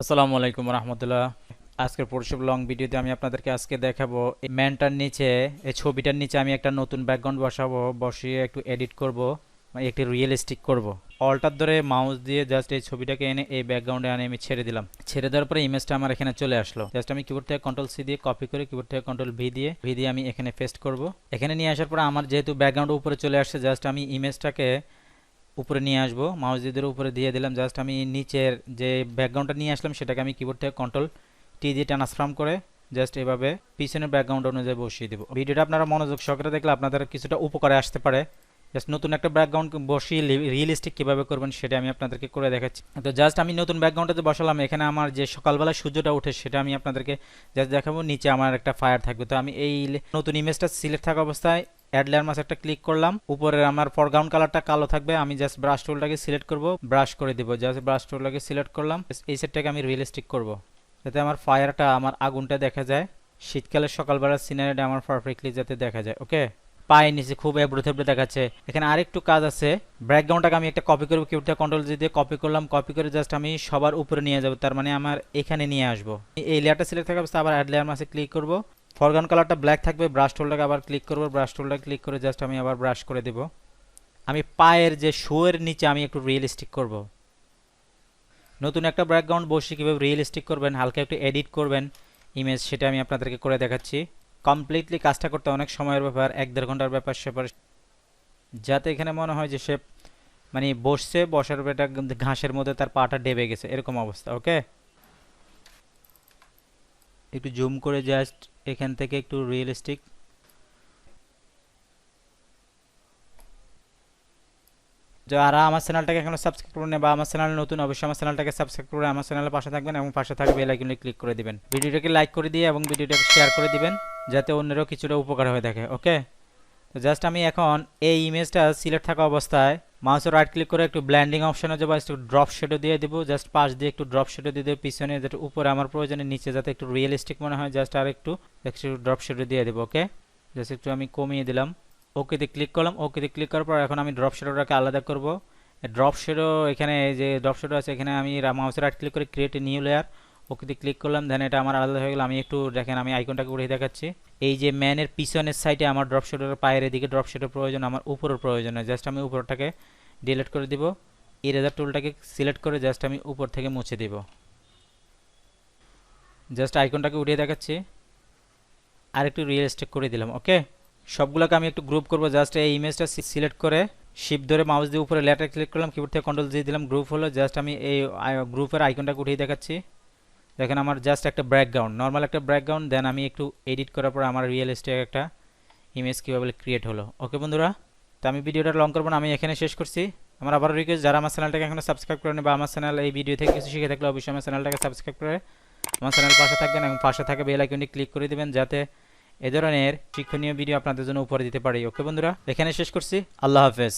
আসসালামু আলাইকুম রহমতুল্লাহ। আজকের পরিষেবা লং ভিডিওতে আমি আপনাদেরকে আজকে দেখাবো এই ম্যানটার নিচে, এই ছবিটার নিচে আমি একটা নতুন ব্যাকগ্রাউন্ড বসাবো, বসিয়ে একটু এডিট করব, মানে একটু রিয়েলিস্টিক করব। অল্টার ধরে মাউস দিয়ে জাস্ট এই ছবিটাকে এনে এই ব্যাকগ্রাউন্ডে আনে আমি ছেড়ে দিলাম। ছেড়ে দেওয়ার পরে ইমেজটা আমার এখানে চলে আসলো। জাস্ট আমি কিবোর্ড থেকে কন্ট্রোল সি দিয়ে কপি করে কিবোর্ড থেকে কন্ট্রোল ভি দিয়ে আমি এখানে পেস্ট করব। এখানে নিয়ে আসার পরে আমার যেহেতু ব্যাকগ্রাউন্ড উপরে চলে আসছে, জাস্ট আমি ইমেজটাকে উপরে নিয়ে আসবো, মাউস দিয়ে উপরে দিয়ে দিলাম। জাস্ট আমি নিচের যে ব্যাকগ্রাউন্ডটা নিয়ে আসলাম সেটাকে আমি কিবোর্ড থেকে কন্ট্রোল টি দিয়ে ট্রান্সফর্ম করে জাস্ট এভাবে পিছনের ব্যাকগ্রাউন্ড অনুযায়ী বসিয়ে দেবো। ভিডিওটা আপনারা মনোযোগ সহকারে দেখলে আপনাদের কিছুটা উপকারে আসতে পারে। জাস্ট নতুন একটা ব্যাকগ্রাউন্ড বসিয়ে রিয়েলিস্টিক কীভাবে করবেন সেটা আমি আপনাদেরকে করে দেখাচ্ছি। তো জাস্ট আমি নতুন ব্যাকগ্রাউন্ডটাতে বসালাম। এখানে আমার যে সকালবেলা সূর্যটা ওঠে সেটা আমি আপনাদেরকে জাস্ট দেখাবো। নিচে আমার একটা ফায়ার থাকবে। তো আমি এই নতুন ইমেজটা সিলেক্ট থাকা অবস্থায় অ্যাড লেয়ার মাস একটা ক্লিক করলাম। উপরে আমার ফরগ্রাউন্ড কালারটা কালো থাকবে। আমি জাস্ট ব্রাশ টুলটাকে সিলেক্ট করব, ব্রাশ করে দিব। জাস্ট ব্রাশ টুলটাকে সিলেক্ট করলাম। এই সেটটাকে আমি রিয়েলিস্টিক করব, যাতে আমার ফায়ারটা, আমার আগুনটা দেখা যায়। শীতকালের সকালবেলার সিনারিটা আমার পারফেক্টলি যাতে দেখা যায়। ওকে, পায়ের নিচে খুব এবড়ো থেবড়ে দেখাচ্ছে। এখানে আরেকটু কাজ আছে। ব্যাকগ্রাউন্ডটাকে আমি একটা কপি করব, কিবোর্ডে কন্ট্রোল জি দিয়ে কপি করলাম। কপি করে জাস্ট আমি সবার উপরে নিয়ে যাব, তার মানে আমার এখানে নিয়ে আসবো। এই লেয়ারটা সিলেক্ট থাকা অবস্থায় আবার অ্যাড লেয়ার মাসে ক্লিক করব। ফরগ্রাউন্ড কালারটা ব্ল্যাক থাকবে। ব্রাশ টুলটাকে আবার ক্লিক করব, ব্রাশ টুলটা ক্লিক করে জাস্ট আমি আবার ব্রাশ করে দেব। আমি পায়ের যে শোয়ের নিচে আমি একটু রিয়েলিস্টিক করব। নতুন একটা ব্যাকগ্রাউন্ড বসে কীভাবে রিয়েলিস্টিক করবেন, হালকা একটু এডিট করবেন ইমেজ, সেটা আমি আপনাদেরকে করে দেখাচ্ছি। কমপ্লিটলি কাজটা করতে অনেক সময়ের ব্যাপার, 1-1.5 ঘন্টার ব্যাপার সেপার, যাতে এখানে মনে হয় যে সে মানে বসছে, বসার বেটা ঘাসের মধ্যে তার পাটা ডেবে গেছে, এরকম অবস্থা। ওকে, একটু জুম করে জাস্ট এখান থেকে একটু রিয়েলিস্টিক। যারা আমার চ্যানেলটাকে এখনো সাবস্ক্রাইব করুন বা আমার চ্যানেল নতুন, অবশ্যই আমার চ্যানেলটাকে সাবস্ক্রাইব করে আমার চ্যানেলের পাশে থাকবেন এবং পাশে থাকা বেল আইকনে ক্লিক করে দিবেন। ভিডিওটাকে লাইক করে দিয়ে এবং ভিডিওটাকে শেয়ার করে দিবেন, যাতে অন্যেরও কিছুটা উপকার হয়ে থাকে। ওকে, তো জাস্ট আমি এখন এই ইমেজটা সিলেক্ট থাকা অবস্থায় মাউসে রাইট ক্লিক করে একটু ব্ল্যান্ডিং অপশনে যাবো, একটু ড্রপ শেডো দিয়ে দিব। জাস্ট পাশ দিয়ে একটু ড্রপ শেডো দিয়ে দেবো পিছনে, যেটা উপরে আমার প্রয়োজনে, নিচে যাতে একটু রিয়েলিস্টিক মনে হয়। জাস্ট আর একটু ড্রপ শেডো দিয়ে দেবো। ওকে, জাস্ট একটু আমি কমিয়ে দিলাম। ওকেতে ক্লিক করলাম। ওকেতে ক্লিক করার পর এখন আমি ড্রপ শেডোটাকে আলাদা করব। ড্রপ শেডো, এখানে যে ড্রপ শেডো আছে, এখানে আমি মাউসে রাইট ক্লিক করে ক্রিয়েট এ নিউ লেয়ার, ওকেতে ক্লিক করলাম। দেন এটা আমার আলাদা হয়ে গেল। আমি একটু দেখেন, আমি আইকনটাকে উঠিয়ে দেখাচ্ছি। এই যে ম্যানের পিছনের সাইডে আমার ড্রপ শেডোর পায়ের এদিকে ড্রপ শেডোর প্রয়োজন, আমার উপরের প্রয়োজন নয়। জাস্ট আমি উপরটাকে ডিলিট করে দিব। ইরেজার টুলটাকে সিলেক্ট করে জাস্ট আমি উপর থেকে মুছে দিব। জাস্ট আইকনটাকে উঠিয়ে দেখাচ্ছি, আর একটু রিয়েলিস্টিক করে দিলাম। ওকে, সবগুলোকে আমি একটু গ্রুপ করব। জাস্ট এই ইমেজটা সিলেক্ট করে শিপ ধরে মাউস দিয়ে উপরে লেটার ক্লিক করলাম, কিবোর্ড থেকে কন্ট্রোল জি দিলাম, গ্রুপ হলো। জাস্ট আমি এই গ্রুপের আইকনটাকে উঠিয়ে দেখাচ্ছি। দেখেন আমার জাস্ট একটা ব্যাকগ্রাউন্ড, নর্মাল একটা ব্যাকগ্রাউন্ড। দেন আমি একটু এডিট করার পর আমার রিয়েলিস্টিক একটা ইমেজ কীভাবে ক্রিয়েট হলো। ওকে বন্ধুরা, তো আমি ভিডিওটা লং করবো না, আমি এখানে শেষ করছি। আমার আবারও রিকোয়েস্ট, যারা আমার চ্যানেলটাকে এখনো সাবস্ক্রাইব করেনি বা আমার চ্যানেল এই ভিডিও থেকে কিছু শিখে থাকলে অবশ্যই আমার চ্যানেলটাকে সাবস্ক্রাইব করে আমার চ্যানেল পাশে থাকবেন এবং পাশে থাকা বেল আইকনটি ক্লিক করে দিবেন, যাতে এ ধরনের শিক্ষণীয় ভিডিও আপনাদের জন্য উপরে দিতে পারি। ওকে বন্ধুরা, এখানে শেষ করছি। আল্লাহ হাফেজ।